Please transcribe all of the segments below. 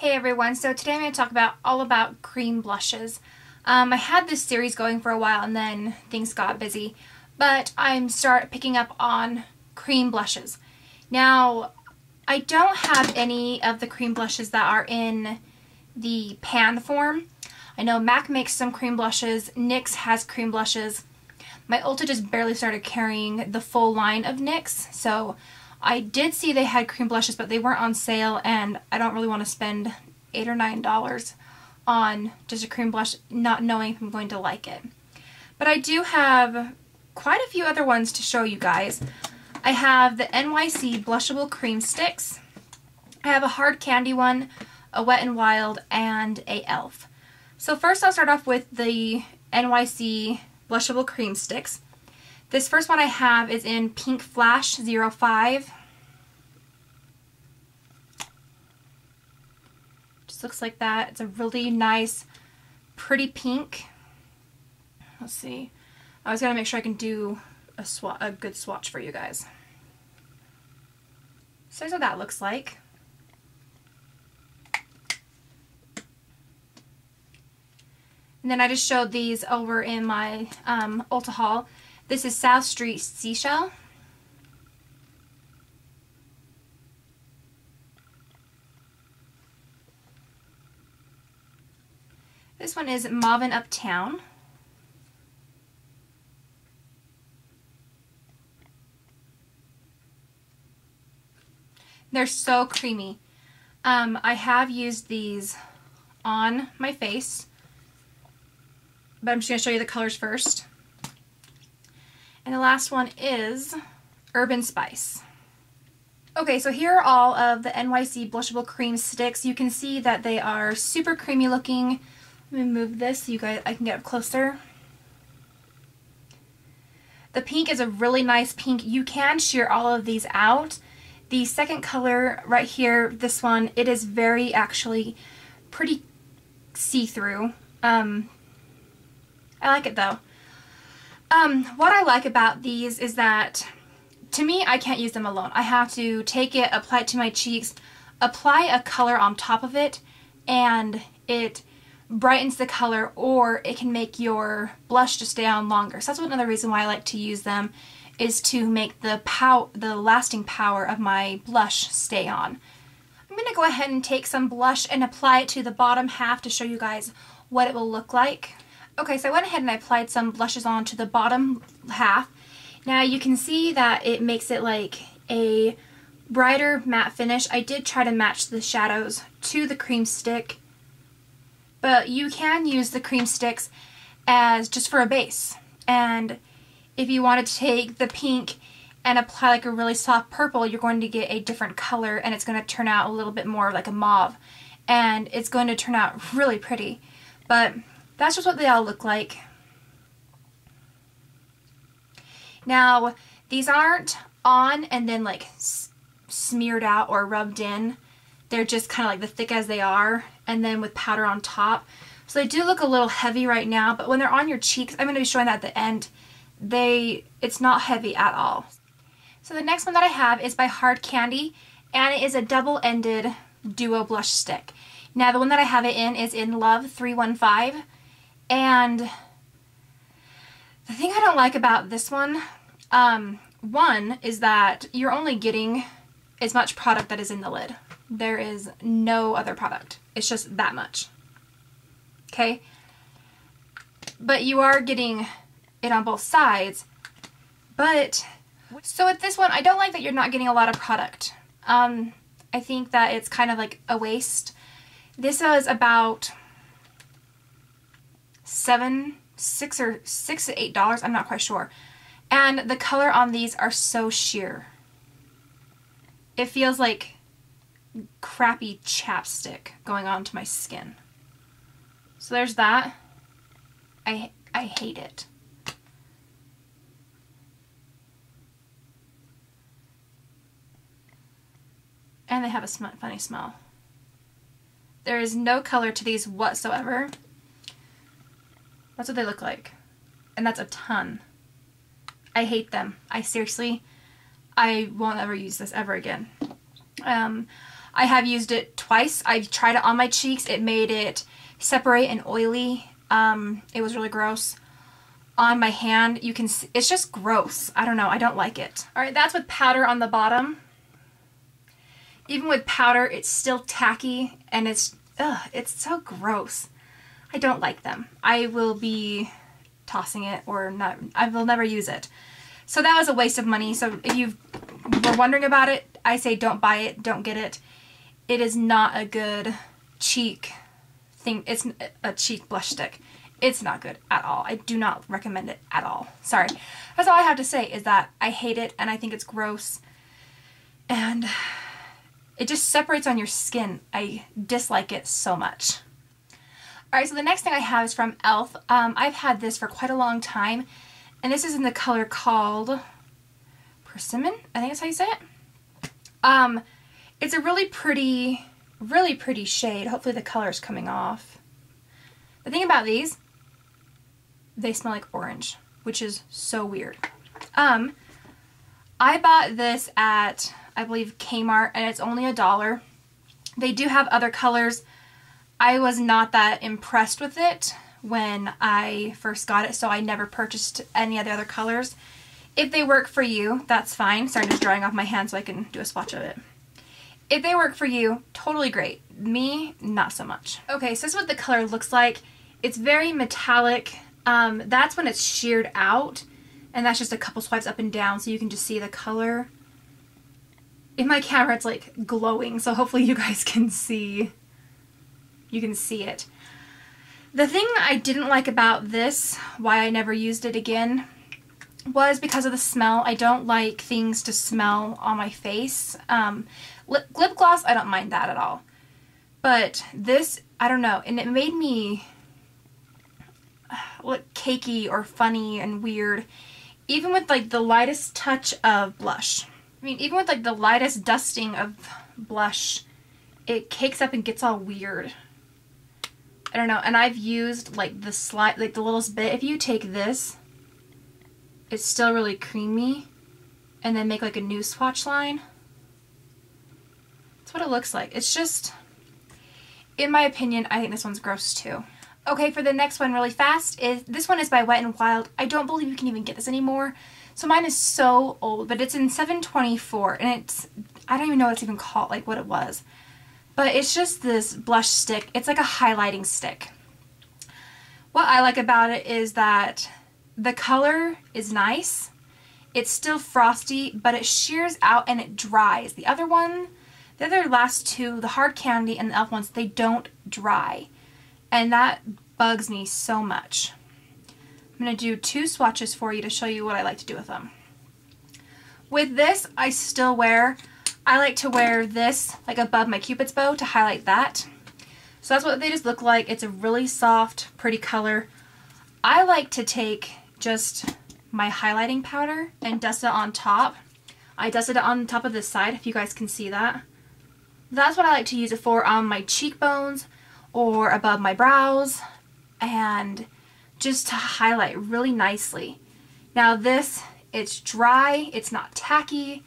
Hey everyone, so today I'm going to talk about all about cream blushes. I had this series going for a while and then things got busy, but I'm picking up on cream blushes. Now, I don't have any of the cream blushes that are in the pan form. I know MAC makes some cream blushes, NYX has cream blushes. My Ulta just barely started carrying the full line of NYX, so I did see they had cream blushes, but they weren't on sale, and I don't really want to spend $8 or $9 on just a cream blush, not knowing if I'm going to like it. But I do have quite a few other ones to show you guys. I have the NYC Blushable Cream Sticks. I have a hard candy one, a Wet n Wild, and a E.L.F. So first I'll start off with the NYC Blushable Cream Sticks. This first one I have is in Pink Flash 05. Just looks like that. It's a really nice, pretty pink. Let's see. I was going to make sure I can do a good swatch for you guys. So here's what that looks like. And then I just showed these over in my Ulta haul. This is South Street Seashell. This one is Mauvin Uptown. They're so creamy. I have used these on my face, but I'm just going to show you the colors first. And the last one is Urban Spice. Okay, so here are all of the NYC Blushable Cream Sticks. You can see that they are super creamy looking. Let me move this so I can get up closer. The pink is a really nice pink. You can sheer all of these out. The second color right here, this one, it is very actually pretty see-through. I like it though. What I like about these is that, to me, I can't use them alone. I have to take it, apply it to my cheeks, apply a color on top of it, and it brightens the color, or it can make your blush to stay on longer. So that's another reason why I like to use them, is to make the lasting power of my blush stay on. I'm going to go ahead and take some blush and apply it to the bottom half to show you guys what it will look like. Okay, so I went ahead and I applied some blushes on to the bottom half. Now you can see that it makes it like a brighter matte finish. I did try to match the shadows to the cream stick, but you can use the cream sticks as just for a base. And if you wanted to take the pink and apply like a really soft purple, you're going to get a different color, and it's going to turn out a little bit more like a mauve. And it's going to turn out really pretty. But that's just what they all look like. Now, these aren't on and then like smeared out or rubbed in. They're just kind of like the thick as they are, and then with powder on top. So they do look a little heavy right now, but when they're on your cheeks, I'm going to be showing that at the end, it's not heavy at all. So the next one that I have is by Hard Candy, and it is a double-ended duo blush stick. Now the one that I have it in is in Love 315. And the thing I don't like about this one, one is that you're only getting as much product that is in the lid. There is no other product. It's just that much. Okay? But you are getting it on both sides. But, so with this one, I don't like that you're not getting a lot of product. I think that it's kind of like a waste. This is about $6 to $8, I'm not quite sure. And the color on these are so sheer. It feels like crappy chapstick going onto my skin. So there's that. I hate it. And they have a funny smell. There is no color to these whatsoever. That's what they look like. And that's a ton. I hate them. I won't ever use this ever again. I have used it twice. I've tried it on my cheeks. It made it separate and oily. It was really gross. On my hand, you can see, it's just gross. I don't know, I don't like it. Alright, that's with powder on the bottom. Even with powder, it's still tacky and it's so gross. I don't like them. I will be tossing it or not. I will never use it. So that was a waste of money. So if you were wondering about it, I say don't buy it, don't get it. It is not a good cheek thing. It's a cheek blush stick. It's not good at all. I do not recommend it at all. Sorry. That's all I have to say is that I hate it and I think it's gross. And it just separates on your skin. I dislike it so much. Alright, so the next thing I have is from E.L.F. I've had this for quite a long time. And this is in the color called Persimmon. I think that's how you say it. It's a really pretty shade. Hopefully the color is coming off. The thing about these, they smell like orange, which is so weird. I bought this at, I believe, Kmart, and it's only $1. They do have other colors. I was not that impressed with it when I first got it, so I never purchased any of the other colors. If they work for you, that's fine. Sorry, I'm just drying off my hand so I can do a swatch of it. If they work for you, totally great. Me, not so much. Okay, so this is what the color looks like. It's very metallic. That's when it's sheared out, and that's just a couple swipes up and down so you can just see the color. In my camera, it's like glowing, so hopefully you guys can see. You can see it. The thing I didn't like about this, why I never used it again, was because of the smell. I don't like things to smell on my face. Lip gloss, I don't mind that at all. But this, I don't know, and it made me look cakey or funny and weird. Even with like the lightest touch of blush. I mean, even with like the lightest dusting of blush, it cakes up and gets all weird. I don't know, and I've used like the littlest bit. If you take this, it's still really creamy, and then make like a new swatch line. That's what it looks like. It's just, in my opinion, I think this one's gross too. Okay, for the next one really fast, this one is by Wet n Wild. I don't believe you can even get this anymore. So mine is so old, but it's in 724, and it's, I don't even know what it's even called, like what it was. But it's just this blush stick. It's like a highlighting stick. What I like about it is that the color is nice. It's still frosty, but it shears out and it dries. The other last two, the hard candy and the E.L.F. ones, they don't dry. And that bugs me so much. I'm going to do 2 swatches for you to show you what I like to do with them. With this, I like to wear this like above my Cupid's bow to highlight that. So that's what they just look like. It's a really soft, pretty color. I like to take just my highlighting powder and dust it on top. I dusted it on top of this side, if you guys can see that. That's what I like to use it for on my cheekbones or above my brows, and just to highlight really nicely. Now this, it's dry, it's not tacky.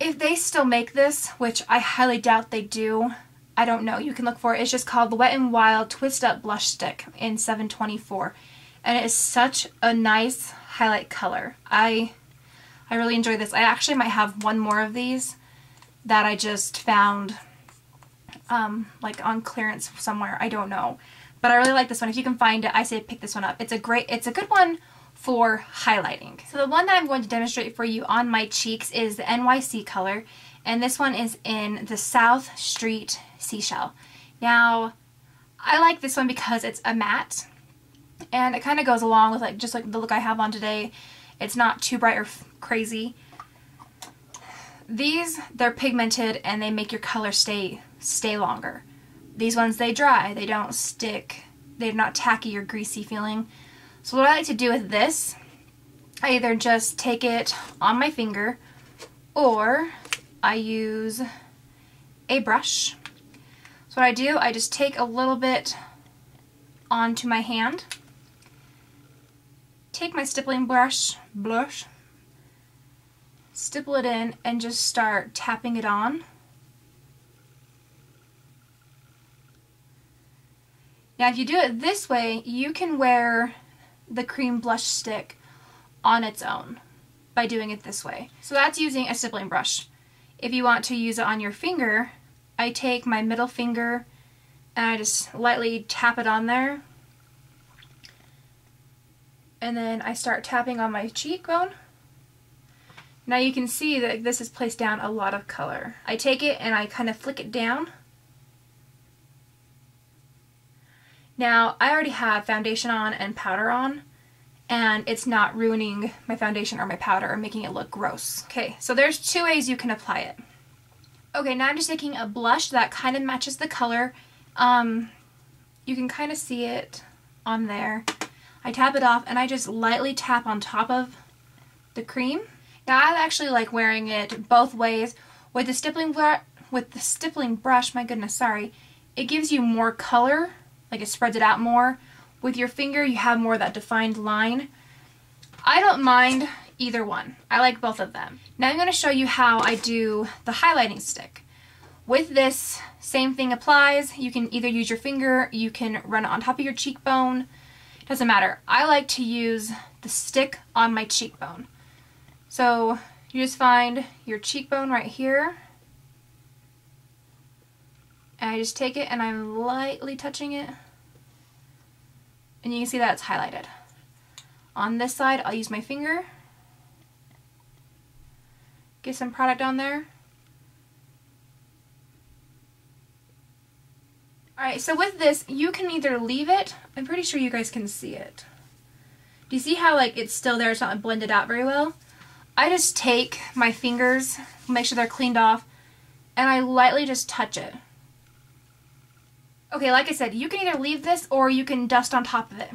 If they still make this, which I highly doubt they do, I don't know, you can look for it. It's just called the Wet n Wild Twist Up Blush Stick in 724. And it is such a nice highlight color. I really enjoy this. I actually might have one more of these that I just found like on clearance somewhere. I don't know. But I really like this one. If you can find it, I say pick this one up. It's a good one for highlighting. So the one that I'm going to demonstrate for you on my cheeks is the NYC color, and this one is in the South Street Seashell. Now, I like this one because it's a matte, and it kind of goes along with just like the look I have on today. It's not too bright or crazy. These, they're pigmented and they make your color stay longer. These ones, they dry, they don't stick, they're not tacky or greasy feeling. So what I like to do with this, I either just take it on my finger or I use a brush. So what I do, I just take a little bit onto my hand, take my stippling brush, stipple it in, and just start tapping it on. Now if you do it this way, you can wear the cream blush stick on its own by doing it this way. So that's using a stippling brush. If you want to use it on your finger, I take my middle finger and I just lightly tap it on there. And then I start tapping on my cheekbone. Now you can see that this has placed down a lot of color. I take it and I kind of flick it down. Now I already have foundation on and powder on, and it's not ruining my foundation or my powder or making it look gross. Okay, so there's two ways you can apply it. Okay, now I'm just taking a blush that kind of matches the color. You can kind of see it on there. I tap it off and I just lightly tap on top of the cream. Now I actually like wearing it both ways. With the stippling brush, my goodness, sorry, it gives you more color, like it spreads it out more. With your finger, you have more of that defined line. I don't mind either one. I like both of them. Now I'm going to show you how I do the highlighting stick. With this, same thing applies. You can either use your finger, you can run it on top of your cheekbone. Doesn't matter. I like to use the stick on my cheekbone. So you just find your cheekbone right here. And I just take it and I'm lightly touching it. And you can see that it's highlighted. On this side, I'll use my finger. Get some product on there. Alright, so with this, you can either leave it. I'm pretty sure you guys can see it. Do you see how like it's still there, it's not blended out very well? I just take my fingers, make sure they're cleaned off, and I lightly just touch it. Okay, like I said, you can either leave this or you can dust on top of it.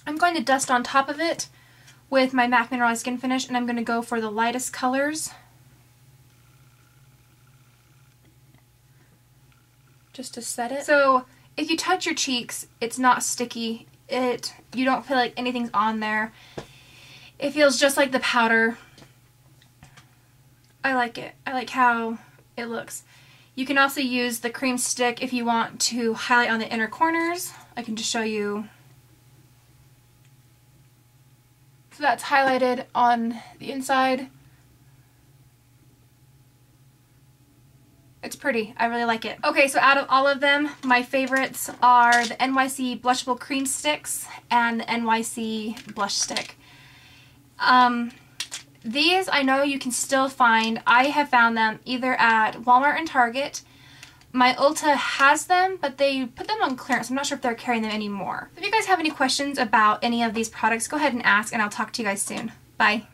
I'm going to dust on top of it with my MAC Mineralized Skin Finish, and I'm going to go for the lightest colors. Just to set it. So if you touch your cheeks, it's not sticky. You don't feel like anything's on there. It feels just like the powder. I like it. I like how it looks. You can also use the cream stick if you want to highlight on the inner corners. I can just show you. So that's highlighted on the inside. It's pretty. I really like it. Okay, so out of all of them, my favorites are the NYC Blushable Cream Sticks and the NYC Blush Stick. These I know you can still find. I have found them either at Walmart and Target. My Ulta has them, but they put them on clearance. I'm not sure if they're carrying them anymore. If you guys have any questions about any of these products, go ahead and ask, and I'll talk to you guys soon. Bye.